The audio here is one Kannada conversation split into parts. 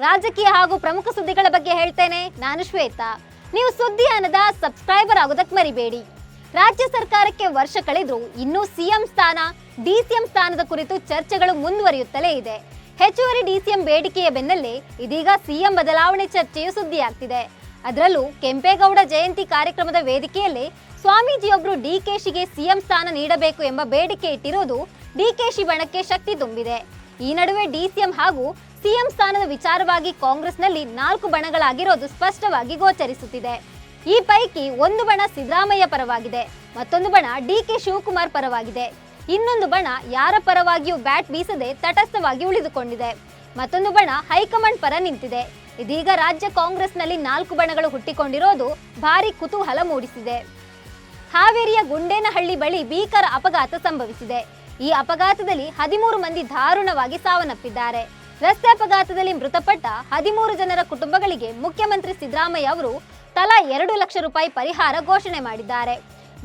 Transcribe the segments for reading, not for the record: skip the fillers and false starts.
ರಾಜಕೀಯ ಹಾಗೂ ಪ್ರಮುಖ ಸುದ್ದಿಗಳ ಬಗ್ಗೆ ಹೇಳ್ತೇನೆ. ನಾನು ಶ್ವೇತಾ. ನೀವು ಸುದ್ದಿಯಾನದ ಸಬ್ಸ್ಕ್ರೈಬರ್ ಆಗೋದಕ್ಕೆ ಮರಿಬೇಡಿ. ರಾಜ್ಯ ಸರ್ಕಾರಕ್ಕೆ ವರ್ಷ ಕಳೆದರೂ ಇನ್ನೂ ಸಿಎಂ ಸ್ಥಾನ, ಡಿಸಿಎಂ ಸ್ಥಾನದ ಕುರಿತು ಚರ್ಚೆಗಳು ಮುಂದುವರಿಯುತ್ತಲೇ ಇದೆ. ಹೆಚ್ಚುವರಿ ಡಿಸಿಎಂ ಬೇಡಿಕೆಯ ಬೆನ್ನಲ್ಲೇ ಇದೀಗ ಸಿಎಂ ಬದಲಾವಣೆ ಚರ್ಚೆಯು ಸುದ್ದಿಯಾಗ್ತಿದೆ. ಅದರಲ್ಲೂ ಕೆಂಪೇಗೌಡ ಜಯಂತಿ ಕಾರ್ಯಕ್ರಮದ ವೇದಿಕೆಯಲ್ಲಿ ಸ್ವಾಮೀಜಿಯೊಬ್ಬರು ಡಿಕೆಶಿಗೆ ಸಿಎಂ ಸ್ಥಾನ ನೀಡಬೇಕು ಎಂಬ ಬೇಡಿಕೆ ಇಟ್ಟಿರುವುದು ಡಿಕೆಶಿ ಬಣಕ್ಕೆ ಶಕ್ತಿ ತುಂಬಿದೆ. ಈ ನಡುವೆ ಡಿಸಿಎಂ ಹಾಗೂ ಸಿಎಂ ಸ್ಥಾನದ ವಿಚಾರವಾಗಿ ಕಾಂಗ್ರೆಸ್ನಲ್ಲಿ 4 ಬಣಗಳಾಗಿರೋದು ಸ್ಪಷ್ಟವಾಗಿ ಗೋಚರಿಸುತ್ತಿದೆ. ಈ ಪೈಕಿ ಒಂದು ಬಣ ಸಿದ್ದರಾಮಯ್ಯ ಪರವಾಗಿದೆ, ಮತ್ತೊಂದು ಬಣ ಡಿಕೆ ಶಿವಕುಮಾರ್ ಪರವಾಗಿದೆ, ಇನ್ನೊಂದು ಬಣ ಯಾರ ಪರವಾಗಿಯೂ ಬ್ಯಾಟ್ ಬೀಸದೆ ತಟಸ್ಥವಾಗಿ ಉಳಿದುಕೊಂಡಿದೆ, ಮತ್ತೊಂದು ಬಣ ಹೈಕಮಾಂಡ್ ಪರ ನಿಂತಿದೆ. ಇದೀಗ ರಾಜ್ಯ ಕಾಂಗ್ರೆಸ್ನಲ್ಲಿ 4 ಬಣಗಳು ಹುಟ್ಟಿಕೊಂಡಿರೋದು ಭಾರಿ ಕುತೂಹಲ ಮೂಡಿಸಿದೆ. ಹಾವೇರಿಯ ಗುಂಡೇನಹಳ್ಳಿ ಬಳಿ ಭೀಕರ ಅಪಘಾತ ಸಂಭವಿಸಿದೆ. ಈ ಅಪಘಾತದಲ್ಲಿ 13 ಮಂದಿ ದಾರುಣವಾಗಿ ಸಾವನ್ನಪ್ಪಿದ್ದಾರೆ. ರಸ್ತೆ ಅಪಘಾತದಲ್ಲಿ ಮೃತಪಟ್ಟ 13 ಜನರ ಕುಟುಂಬಗಳಿಗೆ ಮುಖ್ಯಮಂತ್ರಿ ಸಿದ್ದರಾಮಯ್ಯ ಅವರು ತಲಾ 2 ಲಕ್ಷ ರೂಪಾಯಿ ಪರಿಹಾರ ಘೋಷಣೆ ಮಾಡಿದ್ದಾರೆ.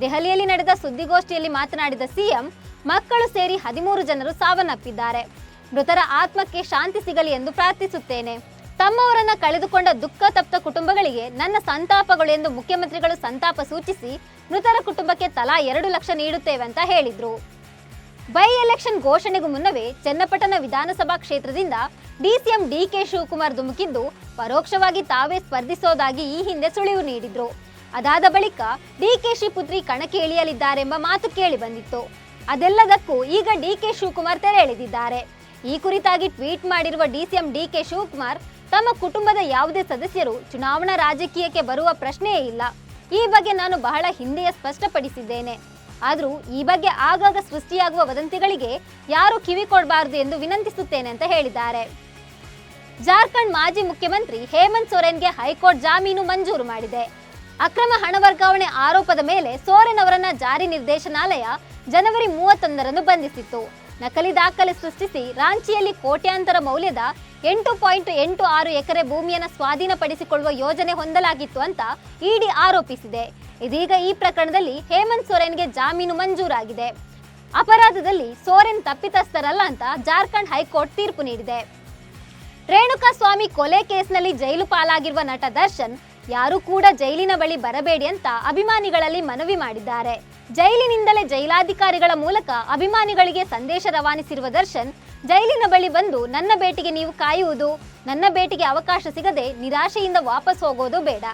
ದೆಹಲಿಯಲ್ಲಿ ನಡೆದ ಸುದ್ದಿಗೋಷ್ಠಿಯಲ್ಲಿ ಮಾತನಾಡಿದ ಸಿಎಂ, ಮಕ್ಕಳು ಸೇರಿ 13 ಜನರು ಸಾವನ್ನಪ್ಪಿದ್ದಾರೆ. ಮೃತರ ಆತ್ಮಕ್ಕೆ ಶಾಂತಿ ಸಿಗಲಿ ಎಂದು ಪ್ರಾರ್ಥಿಸುತ್ತೇನೆ. ತಮ್ಮವರನ್ನ ಕಳೆದುಕೊಂಡ ದುಃಖ ತಪ್ತ ಕುಟುಂಬಗಳಿಗೆ ನನ್ನ ಸಂತಾಪಗಳು ಎಂದು ಮುಖ್ಯಮಂತ್ರಿಗಳು ಸಂತಾಪ ಸೂಚಿಸಿ ಮೃತರ ಕುಟುಂಬಕ್ಕೆ ತಲಾ 2 ಲಕ್ಷ ನೀಡುತ್ತೇವೆ ಅಂತ ಹೇಳಿದ್ರು. ಬೈ ಎಲೆಕ್ಷನ್ ಘೋಷಣೆಗೂ ಮುನ್ನವೇ ಚನ್ನಪಟ್ಟಣ ವಿಧಾನಸಭಾ ಕ್ಷೇತ್ರದಿಂದ ಡಿಸಿಎಂ ಡಿಕೆ ಶಿವಕುಮಾರ್ ಧುಮುಕಿದ್ದು ಪರೋಕ್ಷವಾಗಿ ತಾವೇ ಸ್ಪರ್ಧಿಸೋದಾಗಿ ಈ ಹಿಂದೆ ಸುಳಿವು ನೀಡಿದ್ರು. ಅದಾದ ಬಳಿಕ ಡಿಕೆಶಿ ಪುತ್ರಿ ಕಣಕ್ಕೆ ಇಳಿಯಲಿದ್ದಾರೆಂಬ ಮಾತು ಕೇಳಿ ಬಂದಿತ್ತು. ಅದೆಲ್ಲದಕ್ಕೂ ಈಗ ಡಿಕೆ ಶಿವಕುಮಾರ್ ತೆರೆ ಎಳೆದಿದ್ದಾರೆ. ಈ ಕುರಿತಾಗಿ ಟ್ವೀಟ್ ಮಾಡಿರುವ ಡಿಸಿಎಂ ಡಿಕೆ ಶಿವಕುಮಾರ್, ತಮ್ಮ ಕುಟುಂಬದ ಯಾವುದೇ ಸದಸ್ಯರು ಚುನಾವಣಾ ರಾಜಕೀಯಕ್ಕೆ ಬರುವ ಪ್ರಶ್ನೆಯೇ ಇಲ್ಲ. ಈ ಬಗ್ಗೆ ನಾನು ಬಹಳ ಹಿಂದೆಯೇ ಸ್ಪಷ್ಟಪಡಿಸಿದ್ದೇನೆ. ಆದರೂ ಈ ಬಗ್ಗೆ ಆಗಾಗ ಸೃಷ್ಟಿಯಾಗುವ ವದಂತಿಗಳಿಗೆ ಯಾರು ಕಿವಿ ಕೊಡಬಾರದು ಎಂದು ವಿನಂತಿಸುತ್ತೇನೆ ಅಂತ ಹೇಳಿದ್ದಾರೆ. ಜಾರ್ಖಂಡ್ ಮಾಜಿ ಮುಖ್ಯಮಂತ್ರಿ ಹೇಮಂತ್ ಸೊರೇನ್ಗೆ ಹೈಕೋರ್ಟ್ ಜಾಮೀನು ಮಂಜೂರು ಮಾಡಿದೆ. ಅಕ್ರಮ ಹಣ ವರ್ಗಾವಣೆ ಆರೋಪದ ಮೇಲೆ ಸೋರೆನ್ ಅವರನ್ನ ಜಾರಿ ನಿರ್ದೇಶನಾಲಯ ಜನವರಿ 31ರಂದು ಬಂಧಿಸಿತ್ತು. ನಕಲಿ ದಾಖಲೆ ಸೃಷ್ಟಿಸಿ ರಾಂಚಿಯಲ್ಲಿ ಕೋಟ್ಯಾಂತರ ಮೌಲ್ಯದ 8.86 ಎಕರೆ ಭೂಮಿಯನ್ನು ಸ್ವಾಧೀನಪಡಿಸಿಕೊಳ್ಳುವ ಯೋಜನೆ ಹೊಂದಲಾಗಿತ್ತು ಅಂತ ಇಡಿ ಆರೋಪಿಸಿದೆ. ಇದೀಗ ಈ ಪ್ರಕರಣದಲ್ಲಿ ಹೇಮಂತ್ ಸೊರೇನ್ಗೆ ಜಾಮೀನು ಮಂಜೂರಾಗಿದೆ. ಅಪರಾಧದಲ್ಲಿ ಸೋರೆನ್ ತಪ್ಪಿತಸ್ಥರಲ್ಲ ಅಂತ ಜಾರ್ಖಂಡ್ ಹೈಕೋರ್ಟ್ ತೀರ್ಪು ನೀಡಿದೆ. ರೇಣುಕಾ ಸ್ವಾಮಿ ಕೊಲೆ ಕೇಸ್ನಲ್ಲಿ ಜೈಲು ಪಾಲಾಗಿರುವ ನಟ ದರ್ಶನ್ ಯಾರು ಕೂಡ ಜೈಲಿನ ಬಳಿ ಬರಬೇಡಿ ಅಂತ ಅಭಿಮಾನಿಗಳಲ್ಲಿ ಮನವಿ ಮಾಡಿದ್ದಾರೆ. ಜೈಲಿನಿಂದಲೇ ಜೈಲಾಧಿಕಾರಿಗಳ ಮೂಲಕ ಅಭಿಮಾನಿಗಳಿಗೆ ಸಂದೇಶ ರವಾನಿಸಿರುವ ದರ್ಶನ್, ಜೈಲಿನ ಬಳಿ ಬಂದು ನನ್ನ ಭೇಟಿಗೆ ನೀವು ಕಾಯುವುದು, ನನ್ನ ಭೇಟಿಗೆ ಅವಕಾಶ ಸಿಗದೆ ನಿರಾಶೆಯಿಂದ ವಾಪಸ್ ಹೋಗೋದು ಬೇಡ.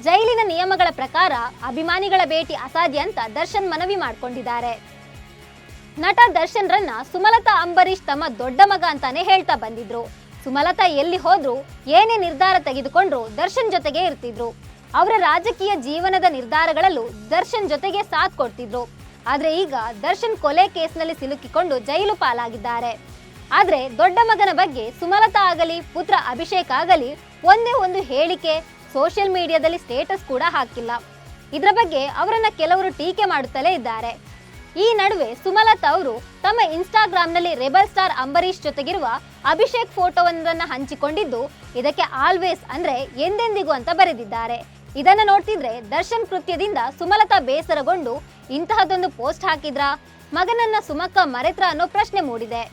ಜೈಲಿನ ನಿಯಮಗಳ ಪ್ರಕಾರ ಅಭಿಮಾನಿಗಳ ಭೇಟಿ ಅಸಾಧ್ಯ ಅಂತ ದರ್ಶನ್ ಮನವಿ ಮಾಡಿಕೊಂಡಿದ್ದಾರೆ. ನಟ ದರ್ಶನ್ ರನ್ನ ಸುಮಲತಾ ಅಂಬರೀಶ್ ತಮ್ಮ ದೊಡ್ಡ ಮಗ ಅಂತಾನೆ ಹೇಳ್ತಾ ಬಂದಿದ್ರು. ಸುಮಲತಾ ಎಲ್ಲಿ ಹೋದ್ರು, ಏನೇ ನಿರ್ಧಾರ ತೆಗೆದುಕೊಂಡ್ರು ದರ್ಶನ್ ಜೊತೆಗೆ ಇರ್ತಿದ್ರು. ಅವರ ರಾಜಕೀಯ ಜೀವನದ ನಿರ್ಧಾರಗಳಲ್ಲೂ ದರ್ಶನ್ ಜೊತೆಗೆ ಸಾಥ್ ಕೊಡ್ತಿದ್ರು. ಆದ್ರೆ ಈಗ ದರ್ಶನ್ ಕೊಲೆ ಕೇಸ್ನಲ್ಲಿ ಸಿಲುಕಿಕೊಂಡು ಜೈಲು ಪಾಲಾಗಿದ್ದಾರೆ. ಆದ್ರೆ ದೊಡ್ಡ ಮಗನ ಬಗ್ಗೆ ಸುಮಲತಾ ಆಗಲಿ ಪುತ್ರ ಅಭಿಷೇಕ್ ಆಗಲಿ ಒಂದೇ ಒಂದು ಹೇಳಿಕೆ, ಸೋಷಿಯಲ್ ಮೀಡಿಯಾದಲ್ಲಿ ಸ್ಟೇಟಸ್ ಕೂಡ ಹಾಕಿಲ್ಲ. ಇದರ ಬಗ್ಗೆ ಅವರನ್ನ ಕೆಲವರು ಟೀಕೆ ಮಾಡುತ್ತಲೇ ಇದ್ದಾರೆ. ಈ ನಡುವೆ ಸುಮಲತಾ ಅವರು ತಮ್ಮ ಇನ್ಸ್ಟಾಗ್ರಾಮ್ನಲ್ಲಿ ರೆಬಲ್ ಸ್ಟಾರ್ ಅಂಬರೀಶ್ ಜೊತೆಗಿರುವ ಅಭಿಷೇಕ್ ಫೋಟೋವೊಂದನ್ನು ಹಂಚಿಕೊಂಡಿದ್ದು, ಇದಕ್ಕೆ ಆಲ್ವೇಸ್ ಅಂದ್ರೆ ಎಂದೆಂದಿಗೂ ಅಂತ ಬರೆದಿದ್ದಾರೆ. ಇದನ್ನು ನೋಡ್ತಿದ್ರೆ ದರ್ಶನ್ ಕೃತ್ಯದಿಂದ ಸುಮಲತಾ ಬೇಸರಗೊಂಡು ಇಂತಹದೊಂದು ಪೋಸ್ಟ್ ಹಾಕಿದ್ರಾ, ಮಗನನ್ನ ಸುಮಕ್ಕ ಮರೆತ್ರ ಅನ್ನೋ ಪ್ರಶ್ನೆ ಮೂಡಿದೆ.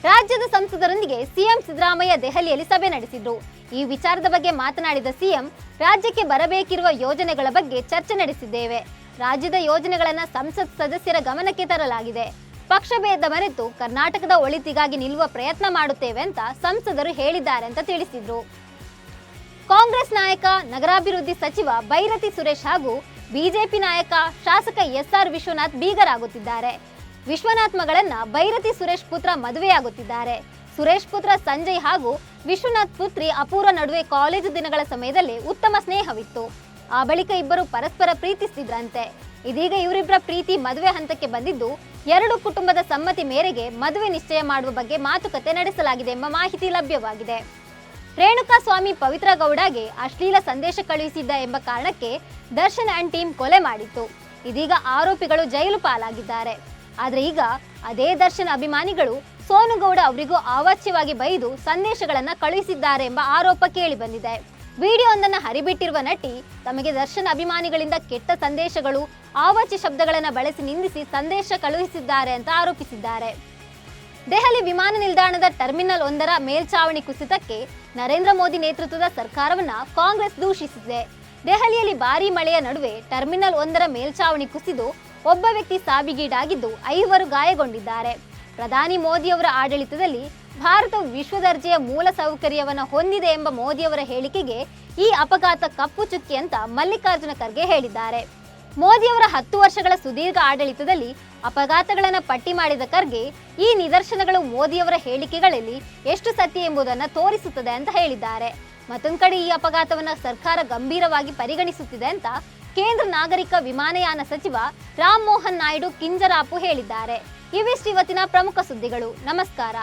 ರಾಜ್ಯದ ಸಂಸದರೊಂದಿಗೆ ಸಿಎಂ ಸಿದ್ದರಾಮಯ್ಯ ದೆಹಲಿಯಲ್ಲಿ ಸಭೆ ನಡೆಸಿದ್ರು. ಈ ವಿಚಾರದ ಬಗ್ಗೆ ಮಾತನಾಡಿದ ಸಿಎಂ, ರಾಜ್ಯಕ್ಕೆ ಬರಬೇಕಿರುವ ಯೋಜನೆಗಳ ಬಗ್ಗೆ ಚರ್ಚೆ ನಡೆಸಿದ್ದೇವೆ. ರಾಜ್ಯದ ಯೋಜನೆಗಳನ್ನು ಸಂಸತ್ ಸದಸ್ಯರ ಗಮನಕ್ಕೆ ತರಲಾಗಿದೆ. ಪಕ್ಷಭೇದ ಮರೆತು ಕರ್ನಾಟಕದ ಒಳಿತಿಗಾಗಿ ನಿಲ್ಲುವ ಪ್ರಯತ್ನ ಮಾಡುತ್ತೇವೆ ಅಂತ ಸಂಸದರು ಹೇಳಿದ್ದಾರೆ ಅಂತ ತಿಳಿಸಿದ್ರು. ಕಾಂಗ್ರೆಸ್ ನಾಯಕ ನಗರಾಭಿವೃದ್ಧಿ ಸಚಿವ ಬೈರತಿ ಸುರೇಶ್ ಹಾಗೂ ಬಿಜೆಪಿ ನಾಯಕ ಶಾಸಕ ಎಸ್ಆರ್ ವಿಶ್ವನಾಥ್ ಬೀಗರಾಗುತ್ತಿದ್ದಾರೆ. ವಿಶ್ವನಾಥ್ ಮಗಳನ್ನ ಬೈರತಿ ಸುರೇಶ್ ಪುತ್ರ ಮದುವೆಯಾಗುತ್ತಿದ್ದಾರೆ. ಸುರೇಶ್ ಪುತ್ರ ಸಂಜಯ್ ಹಾಗೂ ವಿಶ್ವನಾಥ್ ಪುತ್ರಿ ಅಪೂರ್ವ ನಡುವೆ ಕಾಲೇಜು ದಿನಗಳ ಸಮಯದಲ್ಲಿ ಉತ್ತಮ ಸ್ನೇಹವಿತ್ತು. ಆ ಬಳಿಕ ಇಬ್ಬರು ಪರಸ್ಪರ ಪ್ರೀತಿಸಿದ್ರಂತೆ. ಇದೀಗ ಇವರಿಬ್ಬರ ಪ್ರೀತಿ ಮದುವೆ ಹಂತಕ್ಕೆ ಬಂದಿದ್ದು, 2 ಕುಟುಂಬದ ಸಮ್ಮತಿ ಮೇರೆಗೆ ಮದುವೆ ನಿಶ್ಚಯ ಮಾಡುವ ಬಗ್ಗೆ ಮಾತುಕತೆ ನಡೆಸಲಾಗಿದೆ ಎಂಬ ಮಾಹಿತಿ ಲಭ್ಯವಾಗಿದೆ. ರೇಣುಕಾ ಸ್ವಾಮಿ ಪವಿತ್ರ ಗೌಡಗೆ ಅಶ್ಲೀಲ ಸಂದೇಶ ಕಳುಹಿಸಿದ್ದ ಎಂಬ ಕಾರಣಕ್ಕೆ ದರ್ಶನ್ ಅಂಡ್ ಟೀಮ್ ಕೊಲೆ ಮಾಡಿತ್ತು. ಇದೀಗ ಆರೋಪಿಗಳು ಜೈಲು ಪಾಲಾಗಿದ್ದಾರೆ. ಆದ್ರೆ ಈಗ ಅದೇ ದರ್ಶನ್ ಅಭಿಮಾನಿಗಳು ಸೋನು ಗೌಡ ಅವರಿಗೂ ಅವಾಚ್ಯವಾಗಿ ಬೈದು ಸಂದೇಶಗಳನ್ನ ಕಳುಹಿಸಿದ್ದಾರೆ ಎಂಬ ಆರೋಪ ಕೇಳಿ ಬಂದಿದೆ. ವಿಡಿಯೋವೊಂದನ್ನು ಹರಿಬಿಟ್ಟಿರುವ ನಟಿ ತಮಗೆ ದರ್ಶನ್ ಅಭಿಮಾನಿಗಳಿಂದ ಕೆಟ್ಟ ಸಂದೇಶಗಳು, ಅವಾಚ್ಯ ಶಬ್ದಗಳನ್ನು ಬಳಸಿ ನಿಂದಿಸಿ ಸಂದೇಶ ಕಳುಹಿಸಿದ್ದಾರೆ ಅಂತ ಆರೋಪಿಸಿದ್ದಾರೆ. ದೆಹಲಿ ವಿಮಾನ ನಿಲ್ದಾಣದ ಟರ್ಮಿನಲ್ 1ರ ಮೇಲ್ಛಾವಣಿ ಕುಸಿತಕ್ಕೆ ನರೇಂದ್ರ ಮೋದಿ ನೇತೃತ್ವದ ಸರ್ಕಾರವನ್ನ ಕಾಂಗ್ರೆಸ್ ದೂಷಿಸಿದೆ. ದೆಹಲಿಯಲ್ಲಿ ಭಾರೀ ಮಳೆಯ ನಡುವೆ ಟರ್ಮಿನಲ್ 1ರ ಮೇಲ್ಛಾವಣಿ ಕುಸಿದು ಒಬ್ಬ ವ್ಯಕ್ತಿ ಸಾವಿಗೀಡಾಗಿದ್ದು 5 ಗಾಯಗೊಂಡಿದ್ದಾರೆ. ಪ್ರಧಾನಿ ಮೋದಿಯವರ ಆಡಳಿತದಲ್ಲಿ ಭಾರತವು ವಿಶ್ವದರ್ಜೆಯ ಮೂಲ ಸೌಕರ್ಯವನ್ನು ಹೊಂದಿದೆ ಎಂಬ ಮೋದಿಯವರ ಹೇಳಿಕೆಗೆ ಈ ಅಪಘಾತ ಕಪ್ಪು ಚುಕ್ಕಿ ಅಂತ ಮಲ್ಲಿಕಾರ್ಜುನ ಖರ್ಗೆ ಹೇಳಿದ್ದಾರೆ. ಮೋದಿಯವರ 10 ವರ್ಷಗಳ ಸುದೀರ್ಘ ಆಡಳಿತದಲ್ಲಿ ಅಪಘಾತಗಳನ್ನು ಪಟ್ಟಿ ಮಾಡಿದ ಖರ್ಗೆ ಈ ನಿದರ್ಶನಗಳು ಮೋದಿಯವರ ಹೇಳಿಕೆಗಳಲ್ಲಿ ಎಷ್ಟು ಸತ್ಯ ಎಂಬುದನ್ನು ತೋರಿಸುತ್ತದೆ ಅಂತ ಹೇಳಿದ್ದಾರೆ. ಮತ್ತೊಂದು ಕಡೆ ಈ ಅಪಘಾತವನ್ನು ಸರ್ಕಾರ ಗಂಭೀರವಾಗಿ ಪರಿಗಣಿಸುತ್ತಿದೆ ಅಂತ ಕೇಂದ್ರ ನಾಗರಿಕ ವಿಮಾನಯಾನ ಸಚಿವ ರಾಮ್ ಮೋಹನ್ ನಾಯ್ಡು ಕಿಂಜರಾಪು ಹೇಳಿದ್ದಾರೆ. ಇವಿಷ್ಟು ಇವತ್ತಿನ ಪ್ರಮುಖ ಸುದ್ದಿಗಳು. ನಮಸ್ಕಾರ.